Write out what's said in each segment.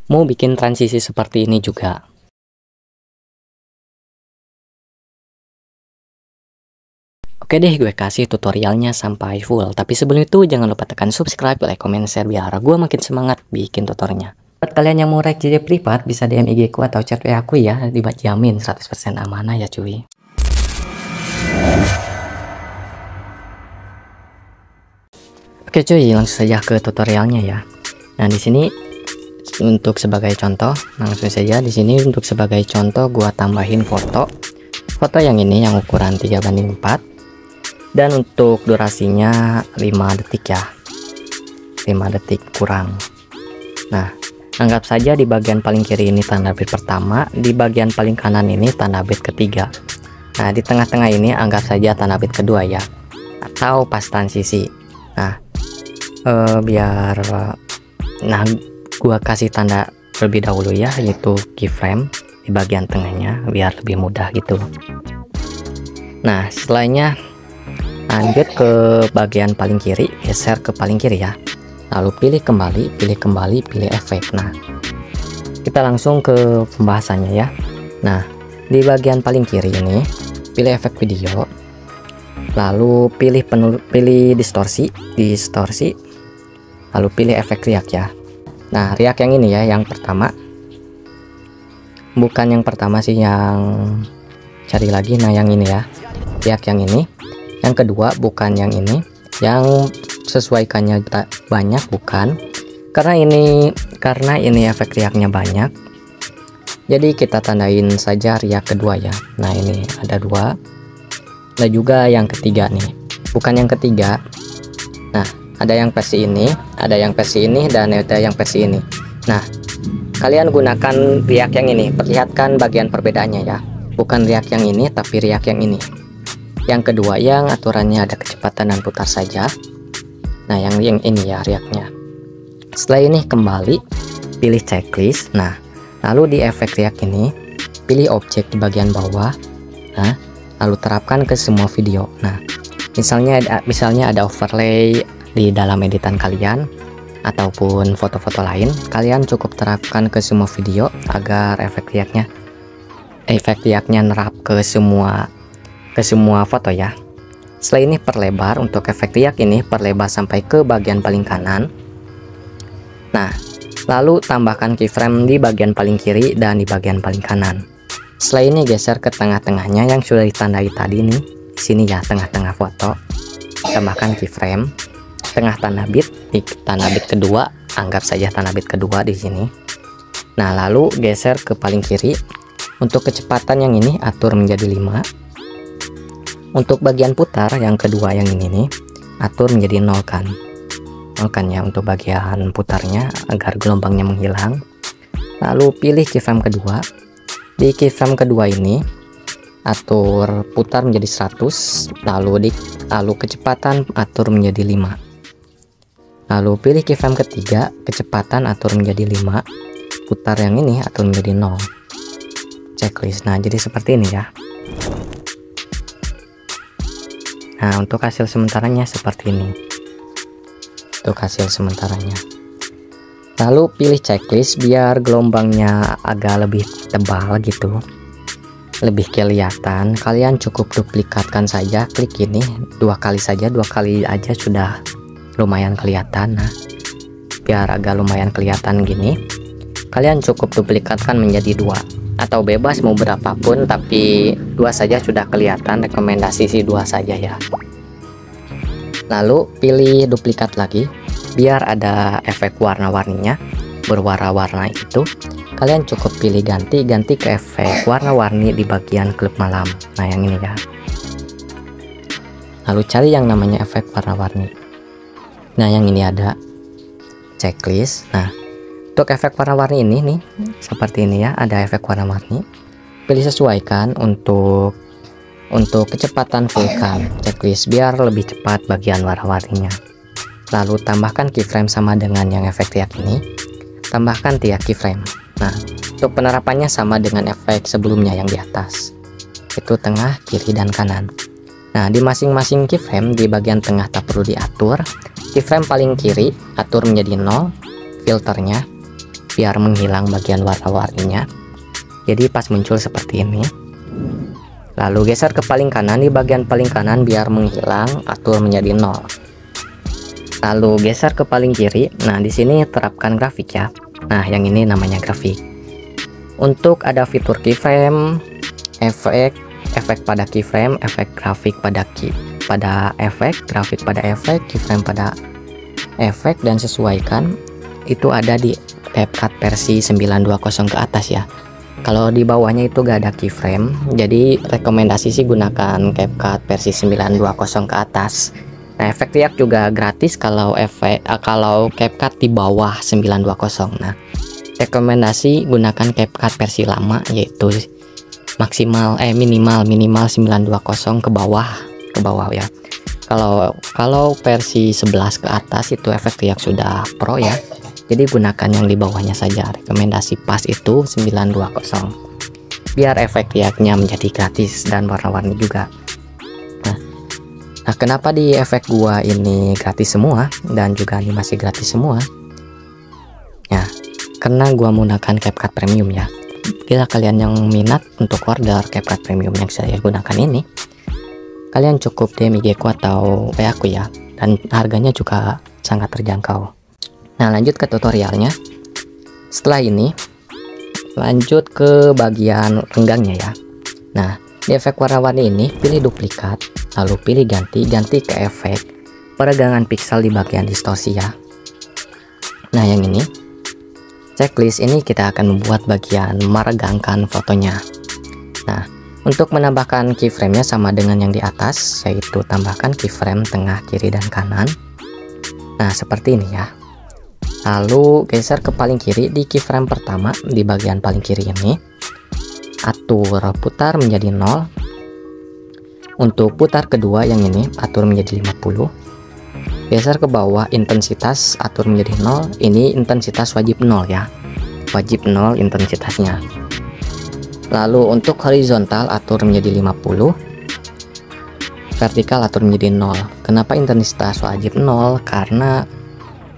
mau bikin transisi seperti ini juga. Oke deh, gue kasih tutorialnya sampai full. Tapi sebelum itu jangan lupa tekan subscribe, like, comment, share biar gue makin semangat bikin tutorialnya. Buat kalian yang mau rek JJ privat bisa DM IG ku atau chat WA aku ya, dijamin 100% amanah ya cuy. Oke cuy, langsung saja ke tutorialnya ya. Nah, di sini untuk sebagai contoh, langsung saja di sini untuk sebagai contoh gua tambahin foto yang ini yang ukuran 3:4. Dan untuk durasinya 5 detik ya, 5 detik kurang. Nah, anggap saja di bagian paling kiri ini tanda bit pertama, di bagian paling kanan ini tanda bit ketiga. Nah, di tengah-tengah ini anggap saja tanda bit kedua ya, atau pas transisi. Nah, gua kasih tanda terlebih dahulu ya, yaitu keyframe di bagian tengahnya biar lebih mudah gitu. Nah, setelahnya lanjut ke bagian paling kiri, geser ke paling kiri ya, lalu pilih kembali, pilih efek. Nah, kita langsung ke pembahasannya ya. Nah, di bagian paling kiri ini pilih efek video, lalu pilih distorsi, lalu pilih efek riak ya. Nah, riak yang ini ya, yang pertama, bukan yang pertama sih, yang cari lagi. Nah, yang ini ya, riak yang ini. Yang kedua bukan yang ini, yang sesuaikannya banyak, bukan, karena ini efek riaknya banyak, jadi kita tandain saja riak kedua ya. Nah, ini ada dua. Ada juga yang ketiga nih, bukan yang ketiga. Nah, ada yang versi ini, ada yang versi ini, dan ada yang versi ini. Nah, kalian gunakan riak yang ini, perlihatkan bagian perbedaannya ya, bukan riak yang ini tapi riak yang ini. Yang kedua yang aturannya ada kecepatan dan putar saja. Nah, yang ini ya riaknya. Setelah ini kembali pilih checklist. Nah, lalu di efek riak ini pilih objek di bagian bawah. Nah, lalu terapkan ke semua video. Nah, misalnya ada overlay di dalam editan kalian ataupun foto-foto lain, kalian cukup terapkan ke semua video agar efek riaknya nerap ke semua foto ya. Setelah ini perlebar, untuk efek riak ini perlebar sampai ke bagian paling kanan. Nah, lalu tambahkan keyframe di bagian paling kiri dan di bagian paling kanan. Setelah ini geser ke tengah-tengahnya yang sudah ditandai tadi nih, di sini ya, tengah-tengah foto. Tambahkan keyframe tengah tanda bit, di tanda bit kedua, anggap saja tanda bit kedua di sini. Nah, lalu geser ke paling kiri. Untuk kecepatan yang ini atur menjadi 5. Untuk bagian putar yang kedua yang ini nih, atur menjadi 0 kan ya, untuk bagian putarnya agar gelombangnya menghilang. Lalu pilih keyframe kedua. Di keyframe kedua ini atur putar menjadi 100, lalu kecepatan atur menjadi 5. Lalu pilih keyframe ketiga, kecepatan atur menjadi 5, putar yang ini atur menjadi 0. Checklist. Nah, jadi seperti ini ya. Nah, untuk hasil sementaranya seperti ini. Untuk hasil sementaranya. Lalu pilih checklist biar gelombangnya agak lebih tebal gitu, lebih kelihatan. Kalian cukup duplikatkan saja, klik ini 2 kali saja, 2 kali aja sudah lumayan kelihatan. Nah, biar agak lumayan kelihatan gini, kalian cukup duplikatkan menjadi 2, atau bebas mau berapapun, tapi 2 saja sudah kelihatan. Rekomendasi sih 2 saja ya. Lalu pilih duplikat lagi biar ada efek warna-warninya, berwarna-warna itu. Kalian cukup pilih ganti ke efek warna-warni di bagian klip malam. Nah, yang ini ya. Lalu cari yang namanya efek warna-warni. Nah, yang ini ada checklist. Nah, untuk efek warna-warni ini nih, seperti ini ya, ada efek warna-warni. Pilih sesuaikan untuk kecepatan fullkan checklist biar lebih cepat bagian warna-warninya. Lalu tambahkan keyframe sama dengan yang efek riak ini. Tambahkan 3 keyframe. Nah, untuk penerapannya sama dengan efek sebelumnya yang di atas. Itu tengah, kiri, dan kanan. Nah, di masing-masing keyframe di bagian tengah tak perlu diatur. Keyframe paling kiri atur menjadi 0 filternya. biar menghilang bagian warna-warninya. Jadi pas muncul seperti ini. Lalu geser ke paling kanan, di bagian paling kanan biar menghilang, atur menjadi 0. Lalu geser ke paling kiri. Nah, di sini terapkan grafik ya. Nah, yang ini namanya grafik. Untuk ada fitur keyframe, efek pada keyframe, efek grafik pada efek, grafik pada efek, keyframe pada efek, dan sesuaikan itu ada di CapCut versi 920 ke atas ya. Kalau di bawahnya itu gak ada keyframe, jadi rekomendasi sih gunakan CapCut versi 920 ke atas. Nah, efek riak juga gratis kalau CapCut di bawah 920. Nah, rekomendasi gunakan CapCut versi lama, yaitu minimal 920 ke bawah ya. Kalau versi 11 ke atas itu efek riak sudah pro ya. Jadi gunakan yang di bawahnya saja. Rekomendasi pas itu 920 biar efek riaknya menjadi gratis dan warna-warni juga. Nah, kenapa di efek gua ini gratis semua dan juga animasi gratis semua ya? Karena gua menggunakan CapCut Premium ya. Bila kalian yang minat untuk order CapCut Premium yang saya gunakan ini, kalian cukup DM IG ku atau WA aku ya, dan harganya juga sangat terjangkau. Nah, lanjut ke tutorialnya. Setelah ini lanjut ke bagian renggangnya ya. Nah, di efek warna-warni ini pilih duplikat, lalu pilih ganti ke efek peregangan piksel di bagian distorsi ya. Nah, yang ini checklist ini kita akan membuat bagian meregangkan fotonya. Nah, untuk menambahkan keyframe-nya sama dengan yang di atas, yaitu tambahkan keyframe tengah, kiri, dan kanan. Nah, seperti ini ya. Lalu geser ke paling kiri di keyframe pertama di bagian paling kiri ini. Atur putar menjadi 0. Untuk putar kedua yang ini atur menjadi 50. Geser ke bawah intensitas atur menjadi 0. Ini intensitas wajib 0 ya. Wajib 0 intensitasnya. Lalu untuk horizontal atur menjadi 50. Vertikal atur menjadi 0. Kenapa intensitas wajib 0? Karena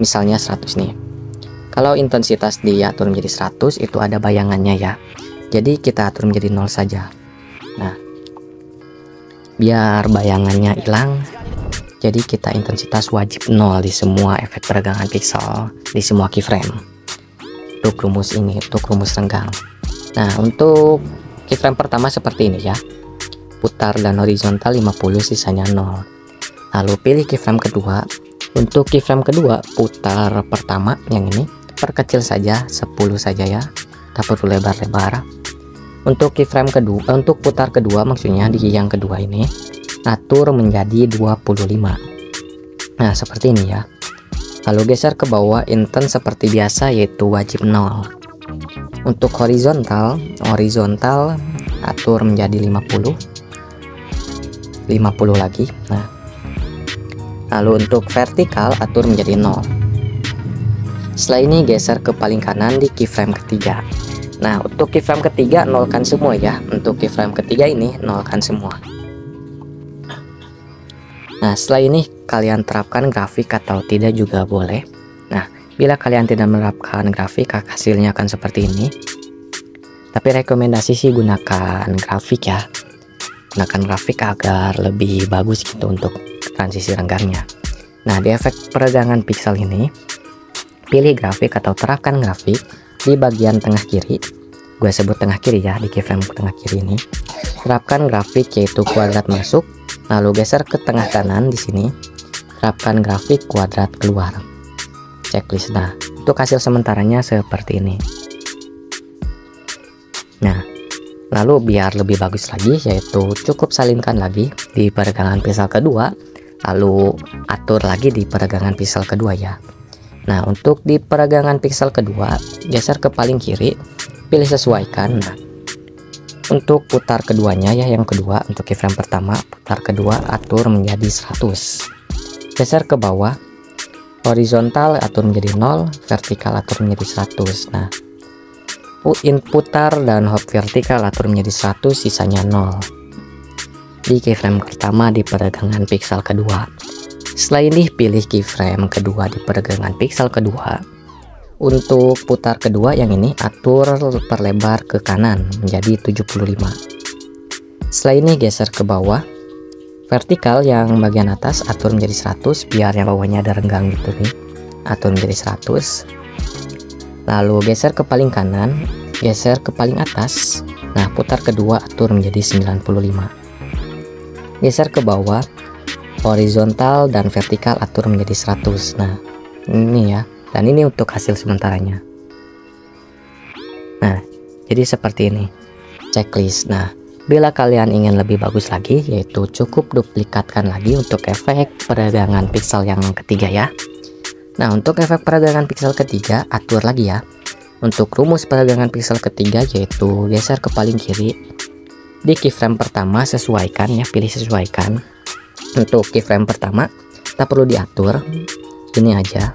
misalnya 100 nih. Kalau intensitas diatur menjadi 100 itu ada bayangannya ya. Jadi kita atur menjadi 0 saja. Nah, biar bayangannya hilang, jadi kita intensitas wajib 0 di semua efek peregangan piksel, di semua keyframe. Untuk rumus ini, untuk rumus renggang. Nah, untuk keyframe pertama seperti ini ya. Putar dan horizontal 50, sisanya 0. Lalu pilih keyframe kedua. Untuk keyframe kedua, putar pertama yang ini perkecil saja 10 saja ya. Tak perlu lebar-lebar. Untuk keyframe kedua, untuk putar kedua maksudnya di yang kedua ini atur menjadi 25. Nah, seperti ini ya. Lalu geser ke bawah intens seperti biasa, yaitu wajib 0. Untuk horizontal atur menjadi 50 lagi. Nah, lalu untuk vertikal atur menjadi 0. Setelah ini geser ke paling kanan di keyframe ketiga. Nah, untuk keyframe ketiga nolkan semua ya. Untuk keyframe ketiga ini nolkan semua. Nah, setelah ini kalian terapkan grafik atau tidak juga boleh. Nah, bila kalian tidak menerapkan grafik, hasilnya akan seperti ini. Tapi rekomendasi sih gunakan grafik ya. Gunakan grafik agar lebih bagus gitu untuk transisi renggangnya. Nah, di efek peregangan piksel ini pilih grafik atau terapkan grafik di bagian tengah kiri. Gue sebut tengah kiri ya, di keyframe tengah kiri ini. Terapkan grafik yaitu kuadrat masuk, lalu geser ke tengah kanan di sini. Terapkan grafik kuadrat keluar. Checklist. Nah, untuk hasil sementaranya seperti ini. Nah, lalu biar lebih bagus lagi, yaitu cukup salinkan lagi di peregangan piksel kedua, lalu atur lagi di peregangan piksel kedua ya. Nah, untuk di peregangan piksel kedua, geser ke paling kiri, pilih sesuaikan. Nah, untuk putar keduanya ya, yang kedua, untuk keyframe pertama, putar kedua atur menjadi 100. Geser ke bawah, horizontal atur menjadi 0, vertikal atur menjadi 100. Nah, putar dan hop vertikal atur menjadi 100, sisanya 0. Di keyframe pertama di peregangan piksel kedua. Setelah ini pilih keyframe kedua di peregangan piksel kedua. untuk putar kedua yang ini atur perlebar ke kanan menjadi 75. Setelah ini geser ke bawah, vertikal yang bagian atas atur menjadi 100 biar yang bawahnya ada renggang gitu nih, atur menjadi 100. Lalu geser ke paling kanan, geser ke paling atas. Nah, putar kedua atur menjadi 95. Geser ke bawah, horizontal dan vertikal atur menjadi 100. Nah, ini ya. Dan ini untuk hasil sementaranya. Nah, jadi seperti ini checklist. Nah, bila kalian ingin lebih bagus lagi, yaitu cukup duplikatkan lagi untuk efek peregangan piksel yang ketiga ya. Nah, untuk efek peregangan piksel ketiga atur lagi ya. Untuk rumus peregangan piksel ketiga yaitu geser ke paling kiri. Di keyframe pertama sesuaikan ya, pilih sesuaikan. Untuk keyframe pertama tak perlu diatur, ini aja.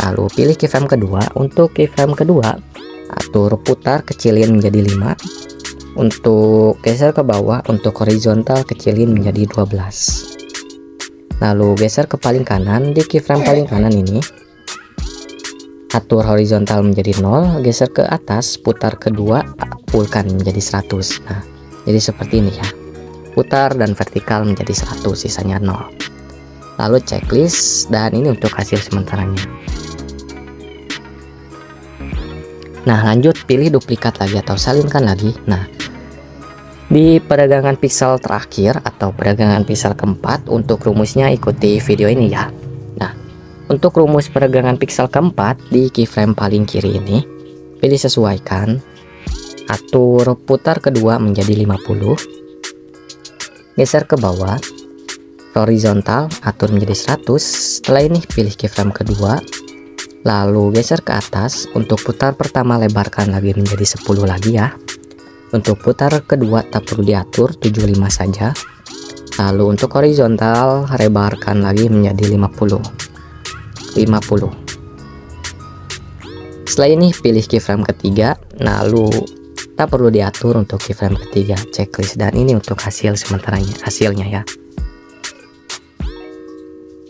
Lalu pilih keyframe kedua. Untuk keyframe kedua atur putar kecilin menjadi 5. Untuk geser ke bawah, untuk horizontal kecilin menjadi 12. Lalu geser ke paling kanan. Di keyframe paling kanan ini atur horizontal menjadi 0. Geser ke atas, putar kedua fullkan menjadi 100. Nah, jadi seperti ini ya. Putar dan vertikal menjadi 100, sisanya 0. Lalu checklist, dan ini untuk hasil sementaranya. Nah, lanjut pilih duplikat lagi atau salinkan lagi. Nah, di peregangan piksel terakhir atau peregangan piksel keempat, untuk rumusnya ikuti video ini ya. Nah, untuk rumus peregangan piksel keempat di keyframe paling kiri ini, pilih sesuaikan, atur putar kedua menjadi 50. Geser ke bawah, horizontal atur menjadi 100. Setelah ini pilih keyframe kedua, lalu geser ke atas. Untuk putar pertama lebarkan lagi menjadi 10 lagi ya. Untuk putar kedua tak perlu diatur, 75 saja. Lalu untuk horizontal lebarkan lagi menjadi 50. Setelah ini pilih keyframe ketiga, lalu tak perlu diatur untuk keyframe ketiga, checklist. Dan ini untuk hasil sementaranya, hasilnya ya.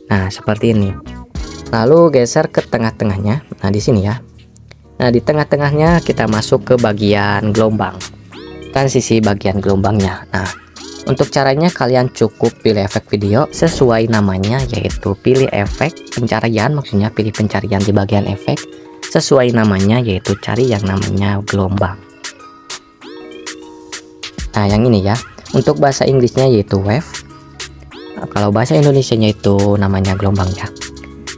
Nah, seperti ini. Lalu geser ke tengah-tengahnya. Nah, di sini ya. Nah, di tengah-tengahnya kita masuk ke bagian gelombang. Kan sisi bagian gelombangnya. Nah, untuk caranya kalian cukup pilih efek video sesuai namanya, yaitu pilih efek pencarian, maksudnya pilih pencarian di bagian efek sesuai namanya, yaitu cari yang namanya gelombang. Nah, yang ini ya. Untuk bahasa Inggrisnya yaitu wave. Nah, kalau bahasa Indonesianya itu namanya gelombang ya.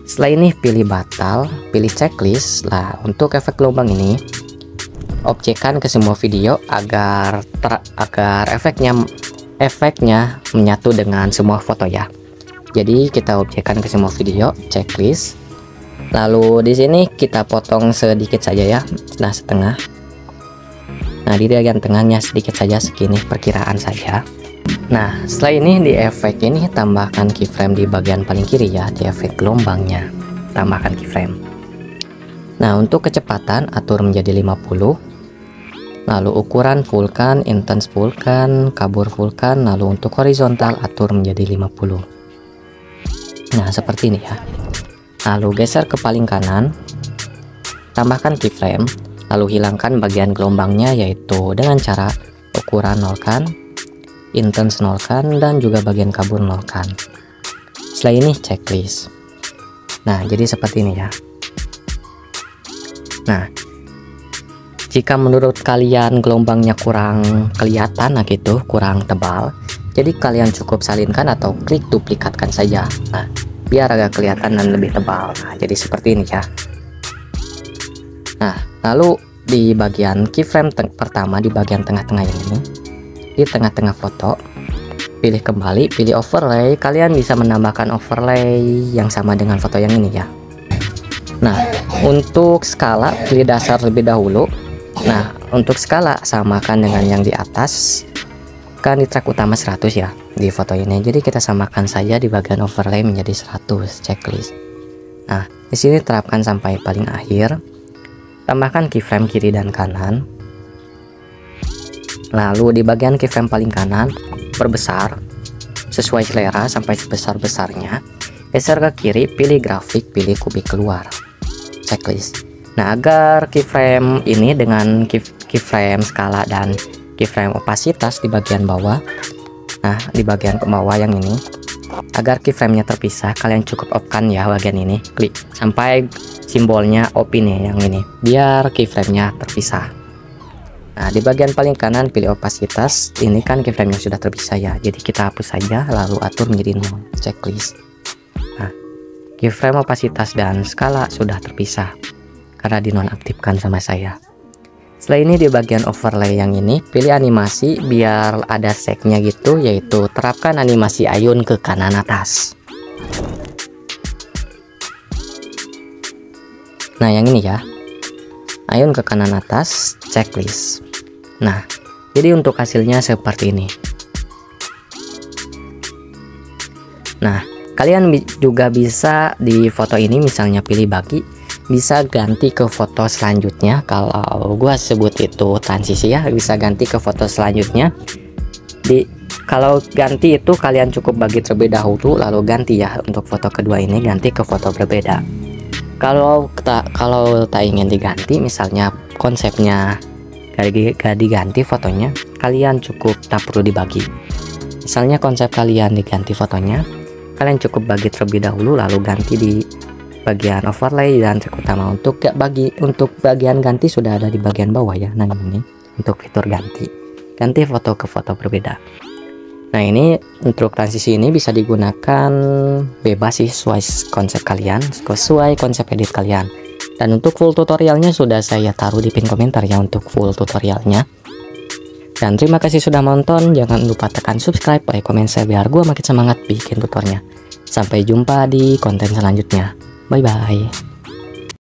Setelah ini pilih batal, pilih checklist. Lah, untuk efek gelombang ini objekkan ke semua video agar efeknya menyatu dengan semua foto ya. Jadi kita objekkan ke semua video, checklist. Lalu di sini kita potong sedikit saja ya, nah setengah. Nah, di bagian tengahnya sedikit saja, segini perkiraan saja. Nah, setelah ini di efek ini tambahkan keyframe di bagian paling kiri ya, di efek gelombangnya tambahkan keyframe. Nah, untuk kecepatan atur menjadi 50. Lalu ukuran fullkan, intense fullkan, kabur fullkan. Lalu untuk horizontal atur menjadi 50. Nah, seperti ini ya. Lalu geser ke paling kanan, tambahkan keyframe. Lalu hilangkan bagian gelombangnya, yaitu dengan cara ukuran nolkan, intense nolkan, dan juga bagian kabur nolkan. Setelah ini checklist. Nah, jadi seperti ini ya. Nah, jika menurut kalian gelombangnya kurang kelihatan, nah gitu, kurang tebal, jadi kalian cukup salinkan atau klik duplikatkan saja. Nah, biar agak kelihatan dan lebih tebal. Nah, jadi seperti ini ya. Nah, lalu di bagian keyframe pertama, di bagian tengah-tengah ini, di tengah-tengah foto, pilih kembali, pilih overlay. Kalian bisa menambahkan overlay yang sama dengan foto yang ini ya. Nah, untuk skala pilih dasar lebih dahulu. Nah, untuk skala samakan dengan yang di atas. Kan di track utama 100 ya di foto ini. Jadi kita samakan saja di bagian overlay menjadi 100, checklist. Nah, di sini terapkan sampai paling akhir. Tambahkan keyframe kiri dan kanan. Lalu di bagian keyframe paling kanan perbesar sesuai selera sampai sebesar-besarnya. Geser ke kiri, pilih grafik, pilih kubik keluar, checklist. Nah, agar keyframe ini dengan keyframe skala dan keyframe opasitas di bagian bawah, nah di bagian ke bawah yang ini, agar keyframe-nya terpisah, kalian cukup off-kan ya bagian ini, klik sampai simbolnya off ini yang ini, biar keyframe-nya terpisah. Nah, di bagian paling kanan pilih opasitas, ini kan keyframe-nya sudah terpisah ya, jadi kita hapus saja lalu atur menjadi 0, checklist. Nah, keyframe opasitas dan skala sudah terpisah karena dinonaktifkan sama saya. Setelah ini di bagian overlay yang ini pilih animasi biar ada segnya gitu, yaitu terapkan animasi ayun ke kanan atas. Nah yang ini ya, ayun ke kanan atas, checklist. Nah jadi untuk hasilnya seperti ini. Nah kalian juga bisa di foto ini misalnya pilih bagi, bisa ganti ke foto selanjutnya. Kalau gua sebut itu transisi ya, bisa ganti ke foto selanjutnya. Kalau ganti itu kalian cukup bagi terlebih dahulu lalu ganti ya, untuk foto kedua ini ganti ke foto berbeda. Kalau tak ingin diganti, misalnya konsepnya gak diganti fotonya, kalian cukup tak perlu dibagi. Misalnya konsep kalian diganti fotonya, kalian cukup bagi terlebih dahulu lalu ganti di bagian overlay dan trik utama. Untuk bagian ganti sudah ada di bagian bawah ya. Nah ini untuk fitur ganti foto ke foto berbeda. Nah ini untuk transisi ini bisa digunakan bebas sih, sesuai konsep kalian, sesuai konsep edit kalian. Dan untuk full tutorialnya sudah saya taruh di pin komentar ya, untuk full tutorialnya. Dan terima kasih sudah nonton, jangan lupa tekan subscribe, like, komen, share biar gue makin semangat bikin tutornya. Sampai jumpa di konten selanjutnya. Bye bye.